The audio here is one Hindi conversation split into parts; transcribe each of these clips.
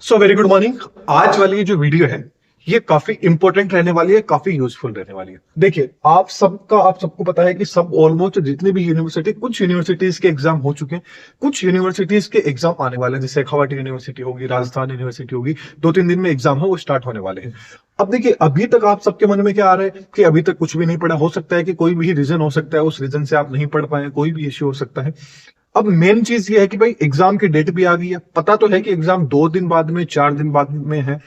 So very good morning. आज वाली ये जो वीडियो है ये काफी इंपॉर्टेंट रहने वाली है, काफी यूजफुल रहने वाली है। देखिए, आप सबको पता है कि सब ऑलमोस्ट जितनी भी यूनिवर्सिटी, कुछ यूनिवर्सिटीज के एग्जाम हो चुके हैं, कुछ यूनिवर्सिटीज के एग्जाम आने वाले हैं। जैसे शेखावाटी यूनिवर्सिटी होगी, राजस्थान यूनिवर्सिटी होगी, 2-3 दिन में एग्जाम है, वो स्टार्ट होने वाले हैं। अब देखिए, अभी तक आप सबके मन में क्या आ रहा है कि अभी तक कुछ भी नहीं पढ़ा। हो सकता है कि कोई भी रीजन हो सकता है, उस रीजन से आप नहीं पढ़ पाए, कोई भी इश्यू हो सकता है। अब मेन चीज ये है कि भाई एग्जाम की डेट भी आ गई है, पता तो है कि एग्जाम 2 दिन बाद में, 4 दिन बाद में है।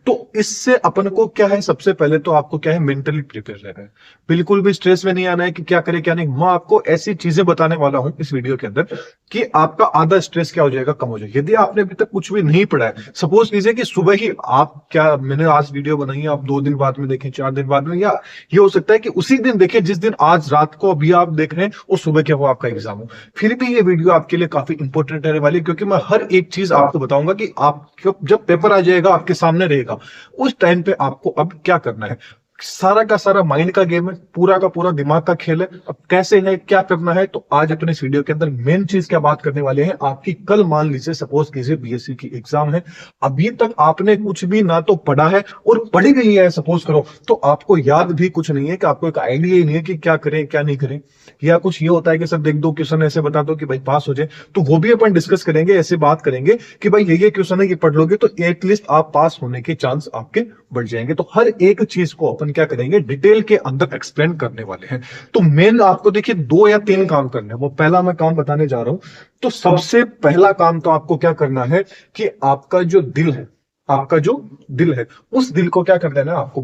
तो इससे अपन को क्या है, सबसे पहले तो आपको क्या है, मेंटली प्रिपेयर रहना है। बिल्कुल भी स्ट्रेस में नहीं आना है कि क्या करें क्या नहीं। मैं आपको ऐसी चीजें बताने वाला हूं इस वीडियो के अंदर कि आपका आधा स्ट्रेस क्या हो जाएगा, कम हो जाएगा। यदि आपने अभी तक कुछ भी नहीं पढ़ा है, सपोज कीजिए कि सुबह ही आप, क्या मैंने आज वीडियो बनाई है, आप 2 दिन बाद में देखें, 4 दिन बाद में, या ये हो सकता है कि उसी दिन देखें जिस दिन आज रात को अभी आप देख रहे हैं, और सुबह क्या वो आपका एग्जाम हो। फिर भी ये वीडियो आपके लिए काफी इंपॉर्टेंट रहने वाली है, क्योंकि मैं हर एक चीज आपको बताऊंगा कि आप जब पेपर आ जाएगा आपके सामने रहेगा, उस टाइम पे आपको अब क्या करना है। सारा का सारा माइंड का गेम है, पूरा का पूरा दिमाग का खेल है। अब कैसे है, क्या करना है, तो आज अपने इस वीडियो के अंदर मेन चीज क्या बात करने वाले हैं। आपकी कल मान लीजिए, सपोज कीजिए बीएससी की एग्जाम है, अभी तक आपने कुछ भी ना तो पढ़ा है, और पढ़ी गई है सपोज करो, तो आपको याद भी कुछ नहीं है, कि आपको एक आइडिया ही नहीं है कि क्या करें क्या नहीं करें। या कुछ ये होता है कि सर एक दो क्वेश्चन ऐसे बता दो कि भाई पास हो जाए, तो वो भी अपन डिस्कस करेंगे, ऐसे बात करेंगे कि भाई ये क्वेश्चन है, ये पढ़ लोगे तो एटलीस्ट आप पास होने के चांस आपके बढ़ जाएंगे। तो हर एक चीज को अपन क्या करेंगे, डिटेल के अंदर एक्सप्लेन करने वाले हैं। तो मेन आपको देखिए 2 या 3 काम करने हैं, वो पहला मैं काम बताने जा रहा हूं। तो सबसे पहला काम तो आपको क्या करना है कि आपका जो दिल है, आपका जो दिल है, उस दिल को क्या कर देना है, आपको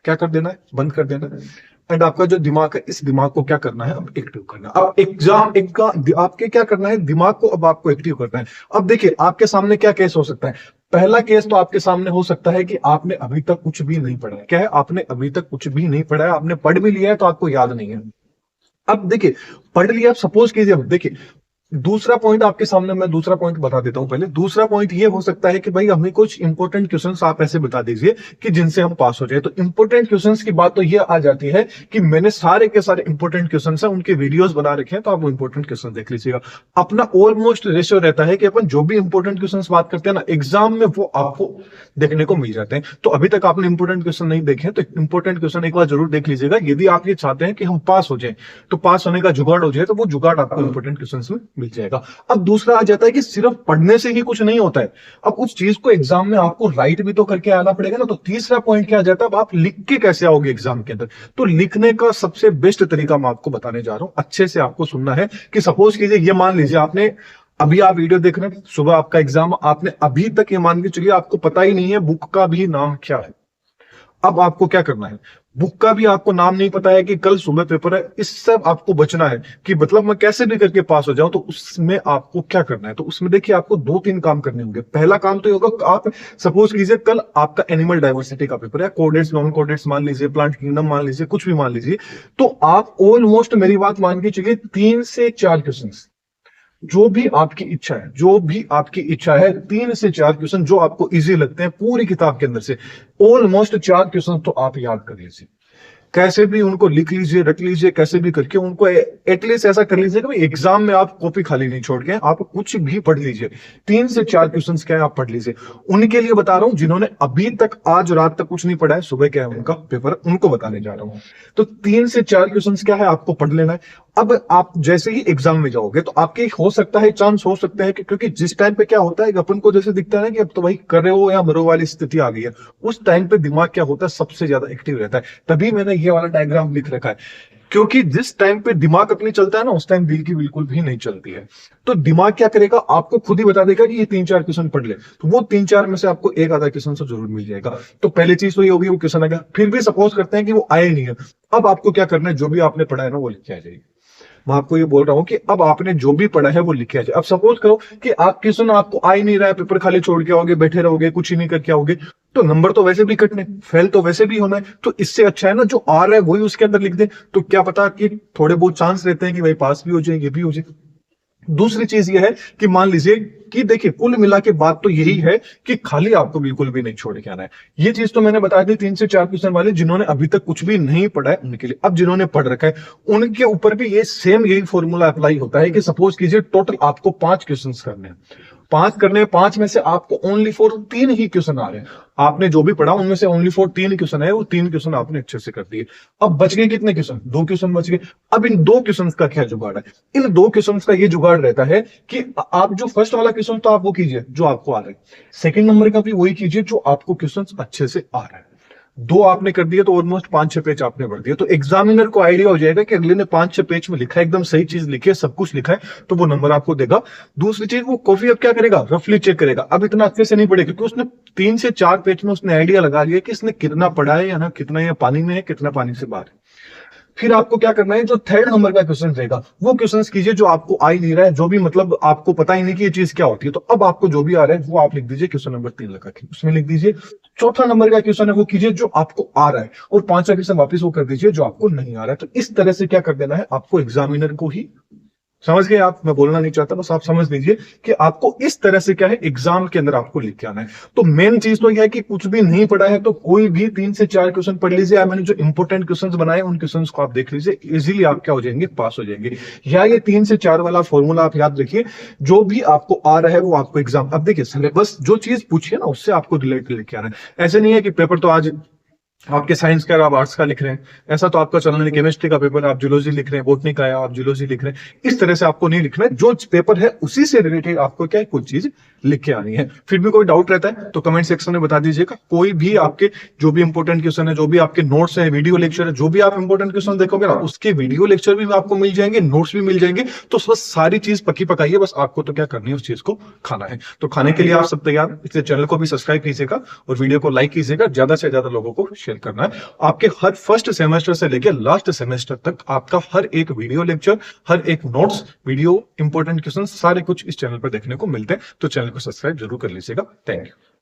क्या कर देना है, बंद कर देना है। एंड आपका जो दिमाग है, इस दिमाग को क्या करना है, अब एक्टिव करना है। अब एग्जाम एक का आपके क्या करना है, दिमाग को अब आपको एक्टिव करना है। अब देखिए, आपके सामने क्या केस हो सकता है। पहला केस तो आपके सामने हो सकता है कि आपने अभी तक कुछ भी नहीं पढ़ा है। क्या है, आपने अभी तक कुछ भी नहीं पढ़ा है, आपने पढ़ भी लिया है तो आपको याद नहीं है। अब देखिए, पढ़ लिया, सपोज कीजिए, अब देखिए दूसरा पॉइंट आपके सामने, मैं दूसरा पॉइंट बता देता हूं पहले। दूसरा पॉइंट ये हो सकता है कि भाई हमें कुछ इंपॉर्टेंट क्वेश्चंस आप ऐसे बता दीजिए कि जिनसे हम पास हो जाए। तो इंपॉर्टेंट क्वेश्चंस की बात तो ये आ जाती है कि मैंने सारे के सारे इंपॉर्टेंट क्वेश्चंस हैं, उनके वीडियोस बना रखे हैं, तो आप वो इंपॉर्टेंट क्वेश्चन देख लीजिएगा। अपना ऑलमोस्ट रेशियो रहता है कि अपन जो भी इंपॉर्टेंट क्वेश्चन बात करते हैं ना, एग्जाम में वो आपको देखने को मिल जाते हैं। तो अभी तक आपने इंपॉर्टेंट क्वेश्चन नहीं देखे तो इंपॉर्टेंट क्वेश्चन एक बार जरूर देख लीजिएगा। यदि आप ये चाहते हैं कि हम पास हो जाए, तो पास होने का जुगाड़ हो जाए, तो वो जुगाड़ आपको इंपॉर्टेंट क्वेश्चन में मिल जाएगा। अब दूसरा आ जाता है कि सिर्फ पढ़ने से ही कुछ नहीं होता है, अब उस चीज को एग्जाम में आपको राइट भी तो करके आना पड़ेगा ना। तो तीसरा पॉइंट क्या आ जाता है, अब आप लिख के कैसे आओगे एग्जाम के अंदर। तो लिखने का सबसे बेस्ट तरीका मैं आपको बताने जा रहा हूं, अच्छे से आपको सुनना है। कि सपोज कीजिए, ये मान लीजिए आपने अभी, आप वीडियो देख रहे हैं, सुबह आपका एग्जाम, आपने अभी तक ये मान के चलिए आपको पता ही नहीं है बुक का भी नाम क्या है। अब आपको क्या करना है, बुक का भी आपको नाम नहीं पता है कि कल सुबह पेपर है, इससे आपको बचना है कि मतलब मैं कैसे भी करके पास हो जाऊं। तो उसमें आपको क्या करना है, तो उसमें देखिए आपको 2-3 काम करने होंगे। पहला काम तो ये होगा, आप सपोज कीजिए कल आपका एनिमल डाइवर्सिटी का पेपर है, कोडेट्स नॉन कोडेट्स मान लीजिए, प्लांट किंगडम मान लीजिए, कुछ भी मान लीजिए। तो आप ऑलमोस्ट, मेरी बात मान के चलिए, 3 से 4 क्वेश्चन, जो भी आपकी इच्छा है, जो भी आपकी इच्छा है, 3 से 4 क्वेश्चन जो आपको इजी लगते हैं पूरी किताब के अंदर से, ऑलमोस्ट 4 क्वेश्चन तो आप याद कर लीजिए। कैसे भी उनको लिख लीजिए, रख लीजिए, कैसे भी करके उनको एटलीस्ट ऐसा कर लीजिए कि एग्जाम में आप कॉपी खाली नहीं छोड़ के, आप कुछ भी पढ़ लीजिए। 3 से 4 क्वेश्चंस क्या है, आप पढ़ लीजिए। उनके लिए बता रहा हूं जिन्होंने अभी तक आज रात तक कुछ नहीं पढ़ा है, सुबह क्या है उनका पेपर, उनको बताने जा रहा हूं। तो 3 से 4 क्वेश्चंस क्या है, आपको पढ़ लेना है। अब आप जैसे ही एग्जाम में जाओगे, तो आपके हो सकता है, चांस हो सकता है कि, क्योंकि जिस टाइम पे क्या होता है, अपन को जैसे दिखता है ना कि अब तो भाई कर रहे हो या मरो वाली स्थिति आ गई है, उस टाइम पे दिमाग क्या होता है, सबसे ज्यादा एक्टिव रहता है। तभी मैंने ये वाला डायग्राम लिख रखा है, क्योंकि जिस टाइम पे दिमाग अपनी चलता है ना, उस टाइम दिल की बिल्कुल भी नहीं चलती है। तो दिमाग क्या करेगा, आपको खुद ही बता देगा कि ये 3-4 क्वेश्चन पढ़ ले, तो वो 3-4 में से आपको एक आधा क्वेश्चन तो जरूर मिल जाएगा। तो पहली चीज तो ये होगी, वो क्वेश्चन आएगा। फिर भी सपोज करते हैं कि वो आए नहीं है, अब आपको क्या करना है, जो भी आपने पढ़ा है ना वो लिख के आ जाएगी। मैं आपको ये बोल रहा हूं कि अब आपने जो भी पढ़ा है वो लिखे जाए। अब सपोज करो कि आप क्वेश्चन आपको आ ही नहीं रहा है, पेपर खाली छोड़ के आओगे, बैठे रहोगे, कुछ ही नहीं करके आओगे, तो नंबर तो वैसे भी कटने, फेल तो वैसे भी होना है। तो इससे अच्छा है ना, जो आ रहा है वही उसके अंदर लिख दे, तो क्या पता कि थोड़े बहुत चांस रहते हैं कि भाई पास भी हो जाए, ये भी हो जाए। दूसरी चीज ये है कि मान लीजिए कि देखिए, कुल मिला के बात तो यही है कि खाली आपको बिल्कुल भी नहीं छोड़ के आना है। ये चीज तो मैंने बता दी 3 से 4 क्वेश्चन वाले, जिन्होंने अभी तक कुछ भी नहीं पढ़ा है उनके लिए। अब जिन्होंने पढ़ रखा है उनके ऊपर भी ये सेम यही फॉर्मूला अप्लाई होता है कि सपोज कीजिए टोटल आपको 5 क्वेश्चन करने हैं। 5 करने में 5 में से आपको ओनली फॉर 3 ही क्वेश्चन आ रहे हैं। आपने जो भी पढ़ा उनमें से ओनली फॉर 3 क्वेश्चन है, वो 3 क्वेश्चन आपने अच्छे से कर दिए। अब बच गए कितने क्वेश्चन? 2 क्वेश्चन बच गए। अब इन 2 क्वेश्चन का क्या जुगाड़ है? इन 2 क्वेश्चन का ये जुगाड़ रहता है कि आप जो फर्स्ट वाला क्वेश्चन तो आप वो कीजिए जो आपको आ रहा है, सेकंड नंबर का भी वही कीजिए जो आपको क्वेश्चन अच्छे से आ रहा है। 2 आपने कर दिया तो ऑलमोस्ट 5-6 पेज आपने भर दिया, तो एग्जामिनर को आइडिया हो जाएगा कि अगले ने 5-6 पेज में लिखा है, एकदम सही चीज लिखी है, सब कुछ लिखा है, तो वो नंबर आपको देगा। दूसरी चीज, वो कॉफी अब क्या करेगा? रफली चेक करेगा। अब इतना अच्छे से नहीं पढ़ेगा क्योंकि उसने 3 से 4 पेज में उसने आइडिया लगा लिया कि इसने कितना पढ़ा है या ना, कितना या पानी में है, कितना पानी से बाहर है। फिर आपको क्या करना है, जो थर्ड नंबर का क्वेश्चन रहेगा वो क्वेश्चन कीजिए जो आपको आ ही नहीं रहा है, जो भी मतलब आपको पता ही नहीं कि ये चीज क्या होती है। तो अब आपको जो भी आ रहा है वो आप लिख दीजिए, क्वेश्चन नंबर 3 लगा के उसमें लिख दीजिए। चौथा नंबर का क्वेश्चन है वो कीजिए जो आपको आ रहा है, और 5वां क्वेश्चन वापस वो कर दीजिए जो आपको नहीं आ रहा है। तो इस तरह से क्या कर देना है आपको, एग्जामिनर को ही, समझ गए आप? मैं बोलना नहीं चाहता, बस आप समझ लीजिए कि आपको इस तरह से क्या है एग्जाम के अंदर आपको लिख के आना है। तो मेन चीज तो यह है कि कुछ भी नहीं पढ़ा है तो कोई भी 3 से 4 क्वेश्चन पढ़ लीजिए। मैंने जो इंपॉर्टेंट क्वेश्चंस बनाए उन क्वेश्चंस को आप देख लीजिए, इजीली आप क्या हो जाएंगे, पास हो जाएंगे। या ये 3 से 4 वाला फॉर्मूला आप याद रखिए, जो भी आपको आ रहा है वो आपको एग्जाम, अब देखिए सिलेबस जो चीज पूछी है ना उससे आपको रिलेट लेके आना है। ऐसे नहीं है कि पेपर तो आज आपके साइंस का आप आर्ट्स का लिख रहे हैं, ऐसा तो आपका चलना नहीं। केमिस्ट्री का पेपर आप जूलॉजी लिख रहे हैं, बोटनी का है आप जूलॉजी लिख रहे हैं, इस तरह से आपको नहीं लिखना है। जो पेपर है उसी से रिलेटेड आपको क्या है कुछ चीज लिख के आनी है। फिर भी कोई डाउट रहता है तो कमेंट सेक्शन में बता दीजिएगा। कोई भी आपके जो भी इंपॉर्टेंट क्वेश्चन है, जो भी आपके नोट्स है, वीडियो लेक्चर है, जो भी आप इंपॉर्टेंट क्वेश्चन देखोगे ना उसके वीडियो लेक्चर भी आपको मिल जाएंगे, नोट्स भी मिल जाएंगे। तो बस सारी चीज पक्की पकाइए, बस आपको तो क्या करनी है, उस चीज को खाना है। तो खाने के लिए आप सब तैयार, इसलिए चैनल को भी सब्सक्राइब कीजिएगा और वीडियो को लाइक कीजिएगा, ज्यादा से ज्यादा लोगों को शेयर करना है। आपके हर फर्स्ट सेमेस्टर से लेकर लास्ट सेमेस्टर तक आपका हर एक वीडियो लेक्चर, हर एक नोट्स, वीडियो, इंपॉर्टेंट क्वेश्चन सारे कुछ इस चैनल पर देखने को मिलते हैं। तो चैनल को सब्सक्राइब जरूर कर लीजिएगा। Thank you.